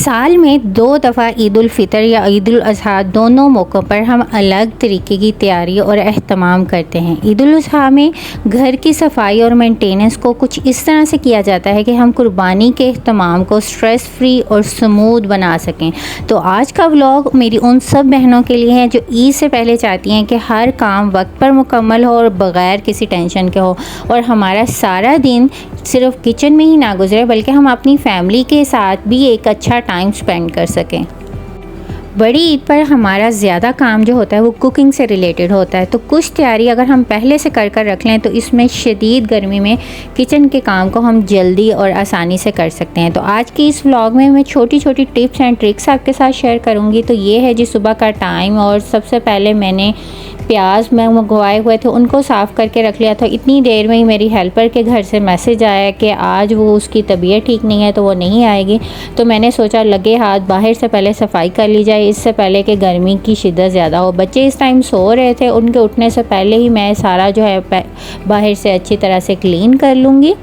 साल में 2 दफ़ा ईद उल फ़ितर या ईद उल अज़हा दोनों मौक़ों पर हम अलग तरीके की तैयारी और एहतमाम करते हैं। ईद उल अज़हा में घर की सफाई और मेंटेनेंस को कुछ इस तरह से किया जाता है कि हम कुर्बानी के एहतमाम को स्ट्रेस फ्री और स्मूथ बना सकें। तो आज का व्लॉग मेरी उन सब बहनों के लिए है जो ईद से पहले चाहती हैं कि हर काम वक्त पर मुकम्मल हो और बग़ैर किसी टेंशन के हो, और हमारा सारा दिन सिर्फ किचन में ही ना गुजरे बल्कि हम अपनी फैमिली के साथ भी एक अच्छा टाइम स्पेंड कर सकें। बड़ी ईद पर हमारा ज़्यादा काम जो होता है वो कुकिंग से रिलेटेड होता है, तो कुछ तैयारी अगर हम पहले से कर रख लें तो इसमें शदीद गर्मी में किचन के काम को हम जल्दी और आसानी से कर सकते हैं। तो आज की इस व्लॉग में मैं छोटी छोटी टिप्स एंड ट्रिक्स आपके साथ शेयर करूंगी। तो ये है जी सुबह का टाइम, और सबसे पहले मैंने प्याज मैं मंगवाए हुए थे उनको साफ़ करके रख लिया था। इतनी देर में ही मेरी हेल्पर के घर से मैसेज आया कि आज वो उसकी तबीयत ठीक नहीं है तो वो नहीं आएगी। तो मैंने सोचा लगे हाथ बाहर से पहले सफाई कर ली जाए, इससे पहले कि गर्मी की शिद्दत ज़्यादा हो। बच्चे इस टाइम सो रहे थे, उनके उठने से पहले ही मैं सारा जो है बाहर से अच्छी तरह से क्लीन कर लूँगी।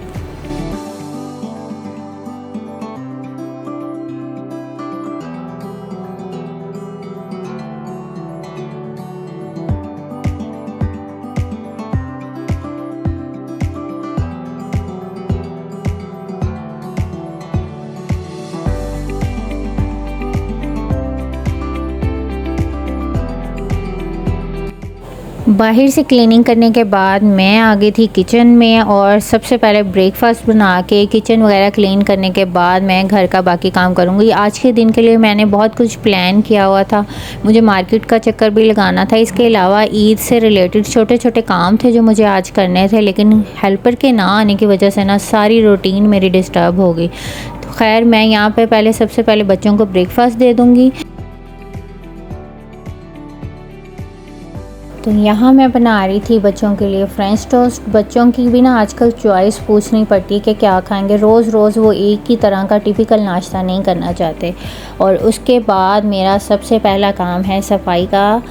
बाहर से क्लीनिंग करने के बाद मैं आ गई थी किचन में, और सबसे पहले ब्रेकफास्ट बना के किचन वगैरह क्लीन करने के बाद मैं घर का बाकी काम करूँगी। आज के दिन के लिए मैंने बहुत कुछ प्लान किया हुआ था, मुझे मार्केट का चक्कर भी लगाना था। इसके अलावा ईद से रिलेटेड छोटे छोटे काम थे जो मुझे आज करने थे, लेकिन हेल्पर के ना आने की वजह से ना सारी रूटीन मेरी डिस्टर्ब हो गई। तो खैर मैं यहाँ पर सबसे पहले बच्चों को ब्रेकफास्ट दे दूँगी। तो यहाँ मैं बना रही थी बच्चों के लिए फ्रेंच टोस्ट। बच्चों की भी ना आजकल चॉइस पूछनी पड़ती कि क्या खाएंगे, रोज़ रोज़ वो एक ही तरह का टिपिकल नाश्ता नहीं करना चाहते। और उसके बाद मेरा सबसे पहला काम है सफाई का।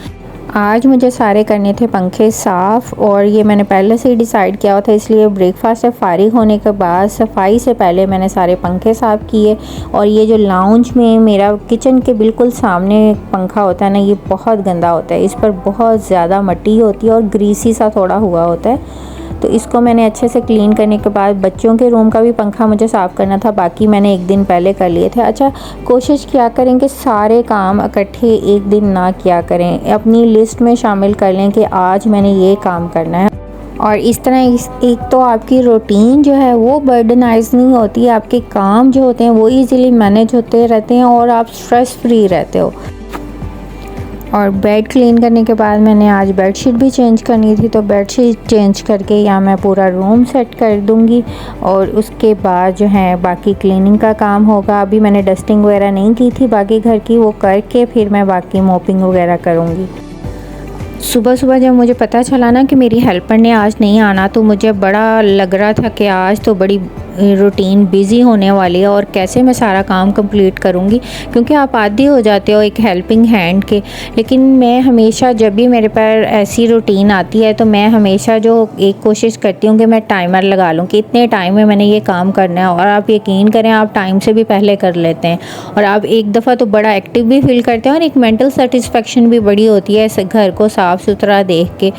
आज मुझे सारे करने थे पंखे साफ़, और ये मैंने पहले से ही डिसाइड किया हुआ था, इसलिए ब्रेकफास्ट से फारिग होने के बाद सफाई से पहले मैंने सारे पंखे साफ़ किए। और ये जो लाउंज में मेरा किचन के बिल्कुल सामने पंखा होता है ना, ये बहुत गंदा होता है, इस पर बहुत ज़्यादा मिट्टी होती है और ग्रीसी सा थोड़ा हुआ होता है। तो इसको मैंने अच्छे से क्लीन करने के बाद बच्चों के रूम का भी पंखा मुझे साफ़ करना था, बाकी मैंने एक दिन पहले कर लिए थे। अच्छा, कोशिश किया करें कि सारे काम इकट्ठे एक दिन ना किया करें, अपनी लिस्ट में शामिल कर लें कि आज मैंने ये काम करना है। और इस तरह एक तो आपकी रूटीन जो है वो बर्डनाइज नहीं होती है, आपके काम जो होते हैं वो ईज़िली मैनेज होते रहते हैं और आप स्ट्रेस फ्री रहते हो। और बेड क्लीन करने के बाद मैंने आज बेडशीट भी चेंज करनी थी, तो बेडशीट चेंज करके यहाँ मैं पूरा रूम सेट कर दूँगी। और उसके बाद जो है बाकी क्लीनिंग का काम होगा। अभी मैंने डस्टिंग वगैरह नहीं की थी बाकी घर की, वो करके फिर मैं बाकी मोपिंग वगैरह करूँगी। सुबह सुबह जब मुझे पता चला ना कि मेरी हेल्पर ने आज नहीं आना, तो मुझे बड़ा लग रहा था कि आज तो बड़ी रूटीन बिज़ी होने वाली है और कैसे मैं सारा काम कंप्लीट करूँगी, क्योंकि आप आदी हो जाते हो एक हेल्पिंग हैंड के। लेकिन मैं हमेशा जब भी मेरे पर ऐसी रूटीन आती है तो मैं हमेशा जो एक कोशिश करती हूँ कि मैं टाइमर लगा लूँ कि इतने टाइम में मैंने ये काम करना है, और आप यकीन करें आप टाइम से भी पहले कर लेते हैं, और आप एक दफ़ा तो बड़ा एक्टिव भी फील करते हैं और एक मेंटल सेटिस्फेक्शन भी बड़ी होती है इस घर को साफ़ सुथरा देख के।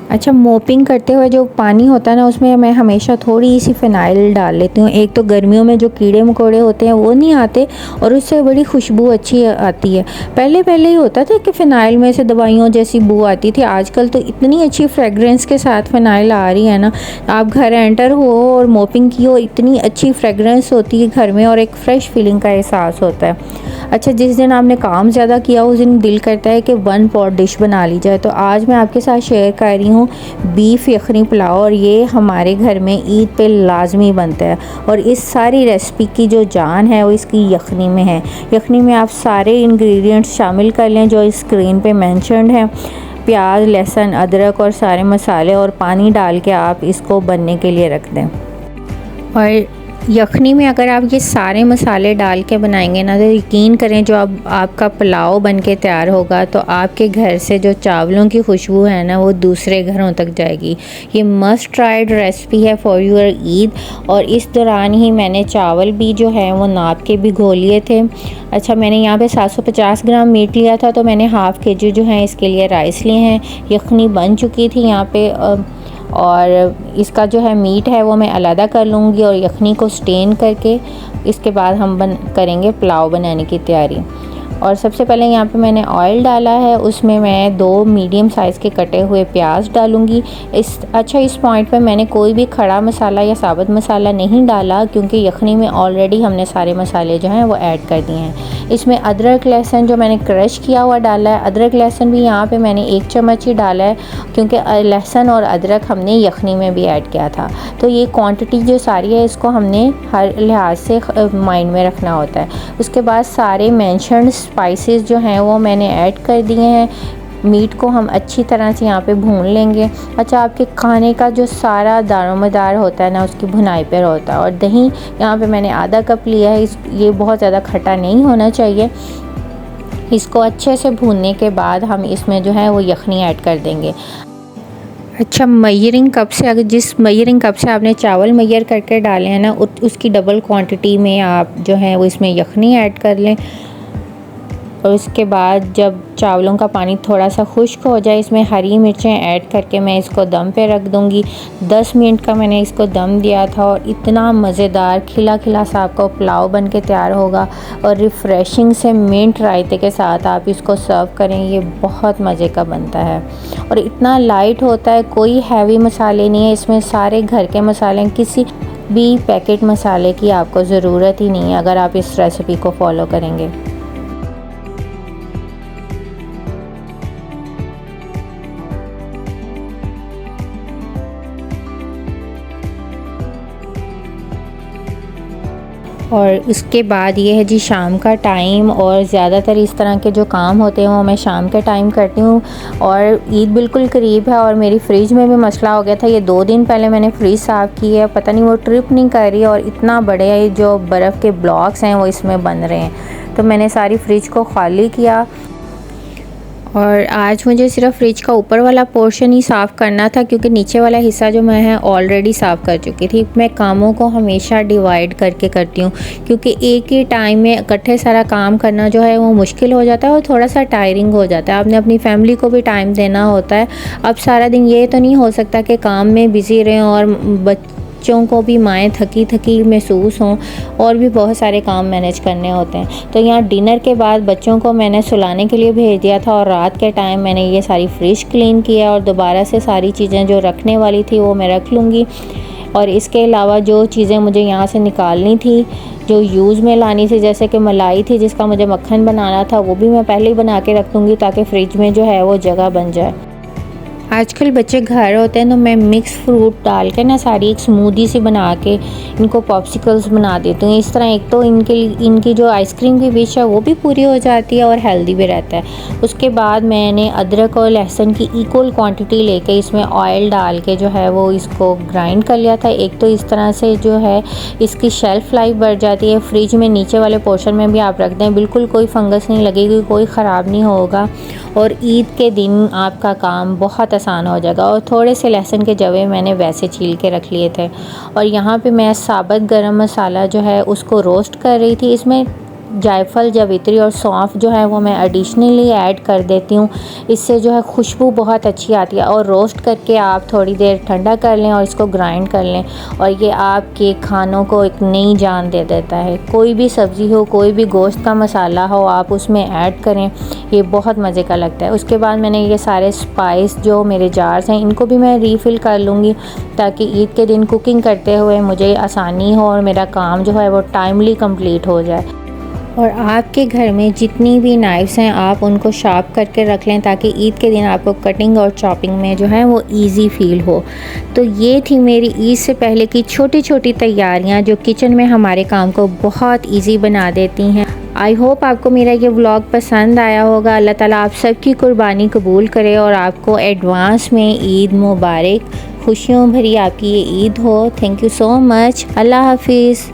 अच्छा, मोपिंग करते हुए जो पानी होता है ना, उसमें मैं हमेशा थोड़ी सी फ़िनाइल डाल लेती हूँ। एक तो गर्मियों में जो कीड़े मकोड़े होते हैं वो नहीं आते, और उससे बड़ी खुशबू अच्छी आती है। पहले पहले ही होता था कि फ़िनाइल में से दवाइयों जैसी बू आती थी, आजकल तो इतनी अच्छी फ्रेगरेंस के साथ फ़िनाइल आ रही है ना, आप घर एंटर हो और मोपिंग की हो, इतनी अच्छी फ्रेगरेंस होती है घर में और एक फ़्रेश फीलिंग का एहसास होता है। अच्छा, जिस दिन आपने काम ज़्यादा किया उस दिन दिल करता है कि 1 पॉट डिश बना ली जाए। तो आज मैं आपके साथ शेयर कर रही हूँ बीफ यखनी पुलाव, और ये हमारे घर में ईद पे लाजमी बनता है। और इस सारी रेसिपी की जो जान है वो इसकी यखनी में है। यखनी में आप सारे इंग्रेडिएंट्स शामिल कर लें जो स्क्रीन पे मेंशन्ड है, प्याज, लहसुन, अदरक और सारे मसाले, और पानी डाल के आप इसको बनने के लिए रख दें। और यखनी में अगर आप ये सारे मसाले डाल के बनाएंगे ना, तो यकीन करें जो अब आपका पुलाव बन के तैयार होगा तो आपके घर से जो चावलों की खुशबू है ना, वो दूसरे घरों तक जाएगी। ये मस्ट ट्राइड रेसिपी है फॉर योर ईद। और इस दौरान ही मैंने चावल भी जो है वो नाप के भिगो लिए थे। अच्छा, मैंने यहाँ पे 750 ग्राम मीट लिया था, तो मैंने हाफ़ केजी जो है इसके लिए राइस लिए हैं। यखनी बन चुकी थी यहाँ पे, और इसका जो है मीट है वो मैं अलहदा कर लूँगी और यखनी को स्टेन करके इसके बाद हम करेंगे पुलाव बनाने की तैयारी। और सबसे पहले यहाँ पे मैंने ऑयल डाला है, उसमें मैं 2 मीडियम साइज़ के कटे हुए प्याज डालूँगी। इस पॉइंट पे मैंने कोई भी खड़ा मसाला या साबुत मसाला नहीं डाला, क्योंकि यखनी में ऑलरेडी हमने सारे मसाले जो हैं वो ऐड कर दिए हैं। इसमें अदरक लहसुन जो मैंने क्रश किया हुआ डाला है, अदरक लहसुन भी यहाँ पे मैंने 1 चम्मच ही डाला है, क्योंकि लहसुन और अदरक हमने यखनी में भी ऐड किया था। तो ये क्वांटिटी जो सारी है इसको हमने हर लिहाज से माइंड में रखना होता है। उसके बाद सारे मेंशन्ड स्पाइसेस जो हैं वो मैंने ऐड कर दिए हैं। मीट को हम अच्छी तरह से यहाँ पे भून लेंगे। अच्छा, आपके खाने का जो सारा दारोमदार होता है ना, उसकी भुनाई पर होता है। और दही यहाँ पे मैंने आधा कप लिया है। ये बहुत ज़्यादा खट्टा नहीं होना चाहिए। इसको अच्छे से भूनने के बाद हम इसमें जो है वो यखनी ऐड कर देंगे। अच्छा, मयरिंग कप से, अगर जिस मयरिंग कप से आपने चावल मैयर करके डाले हैं ना, उसकी डबल क्वांटिटी में आप जो है वो इसमें यखनी ऐड कर लें। और उसके बाद जब चावलों का पानी थोड़ा सा खुश्क हो जाए, इसमें हरी मिर्चें ऐड करके मैं इसको दम पे रख दूँगी। 10 मिनट का मैंने इसको दम दिया था और इतना मज़ेदार खिला खिला सा आपका पुलाव बन के तैयार होगा। और रिफ़्रेशिंग से मिंट रायते के साथ आप इसको सर्व करें, ये बहुत मज़े का बनता है और इतना लाइट होता है। कोई हैवी मसाले नहीं है इसमें, सारे घर के मसाले, किसी भी पैकेट मसाले की आपको ज़रूरत ही नहीं है अगर आप इस रेसिपी को फॉलो करेंगे। और उसके बाद ये है जी शाम का टाइम, और ज़्यादातर इस तरह के जो काम होते हैं वो मैं शाम के टाइम करती हूँ। और ईद बिल्कुल करीब है और मेरी फ्रिज में भी मसला हो गया था। ये 2 दिन पहले मैंने फ्रिज साफ़ की है, पता नहीं वो ट्रिप नहीं कर रही और इतना बड़े जो बर्फ़ के ब्लॉक्स हैं वो इसमें बन रहे हैं। तो मैंने सारी फ्रिज को खाली किया और आज मुझे सिर्फ फ्रिज का ऊपर वाला पोर्शन ही साफ़ करना था, क्योंकि नीचे वाला हिस्सा जो मैं है ऑलरेडी साफ़ कर चुकी थी। मैं कामों को हमेशा डिवाइड करके करती हूँ, क्योंकि एक ही टाइम में इकट्ठे सारा काम करना जो है वो मुश्किल हो जाता है और थोड़ा सा टायरिंग हो जाता है। आपने अपनी फैमिली को भी टाइम देना होता है। अब सारा दिन ये तो नहीं हो सकता कि काम में बिज़ी रहें और बच्चों को भी माएँ थकी थकी महसूस हों, और भी बहुत सारे काम मैनेज करने होते हैं। तो यहाँ डिनर के बाद बच्चों को मैंने सुलाने के लिए भेज दिया था और रात के टाइम मैंने ये सारी फ्रिज क्लीन किया और दोबारा से सारी चीज़ें जो रखने वाली थी वो मैं रख लूँगी। और इसके अलावा जो चीज़ें मुझे यहाँ से निकालनी थी, जो यूज़ में लानी थी, जैसे कि मलाई थी जिसका मुझे मक्खन बनाना था, वो भी मैं पहले ही बना के रख दूँगी ताकि फ़्रिज में जो है वो जगह बन जाए। आजकल बच्चे घर होते हैं तो मैं मिक्स फ्रूट डाल के ना सारी एक स्मूदी सी बना के इनको पॉप्सिकल्स बना देती हूँ। इस तरह एक तो इनकी जो आइसक्रीम की विश है वो भी पूरी हो जाती है और हेल्दी भी रहता है। उसके बाद मैंने अदरक और लहसुन की इक्वल क्वांटिटी लेके इसमें ऑयल डाल के जो है वो इसको ग्राइंड कर लिया था। एक तो इस तरह से जो है इसकी शेल्फ़ लाइफ बढ़ जाती है। फ्रिज में नीचे वाले पोर्शन में भी आप रख दें, बिल्कुल कोई फंगस नहीं लगेगी, कोई ख़राब नहीं होगा और ईद के दिन आपका काम बहुत आसान हो जाएगा। और थोड़े से लहसुन के जवे मैंने वैसे छील के रख लिए थे। और यहाँ पे मैं साबुत गरम मसाला जो है उसको रोस्ट कर रही थी। इसमें जायफल, जावित्री और सौंफ जो है वो मैं एडिशनली ऐड कर देती हूँ। इससे जो है खुशबू बहुत अच्छी आती है। और रोस्ट करके आप थोड़ी देर ठंडा कर लें और इसको ग्राइंड कर लें और ये आपके खानों को एक नई जान दे देता है। कोई भी सब्ज़ी हो, कोई भी गोश्त का मसाला हो, आप उसमें ऐड करें, ये बहुत मज़े का लगता है। उसके बाद मैंने ये सारे स्पाइस जो मेरे जार्स हैं इनको भी मैं रीफ़िल कर लूँगी ताकि ईद के दिन कुकिंग करते हुए मुझे आसानी हो और मेरा काम जो है वो टाइमली कंप्लीट हो जाए। और आपके घर में जितनी भी नाइफ्स हैं आप उनको शार्प करके रख लें ताकि ईद के दिन आपको कटिंग और चॉपिंग में जो है वो इजी फील हो। तो ये थी मेरी ईद से पहले की छोटी छोटी तैयारियां जो किचन में हमारे काम को बहुत इजी बना देती हैं। आई होप आपको मेरा ये व्लॉग पसंद आया होगा। अल्लाह ताला आप सबकी कुर्बानी कबूल करे और आपको एडवांस में ईद मुबारक। खुशियों भरी आपकी ये ईद हो। Thank you so much. अल्लाह हाफिज़।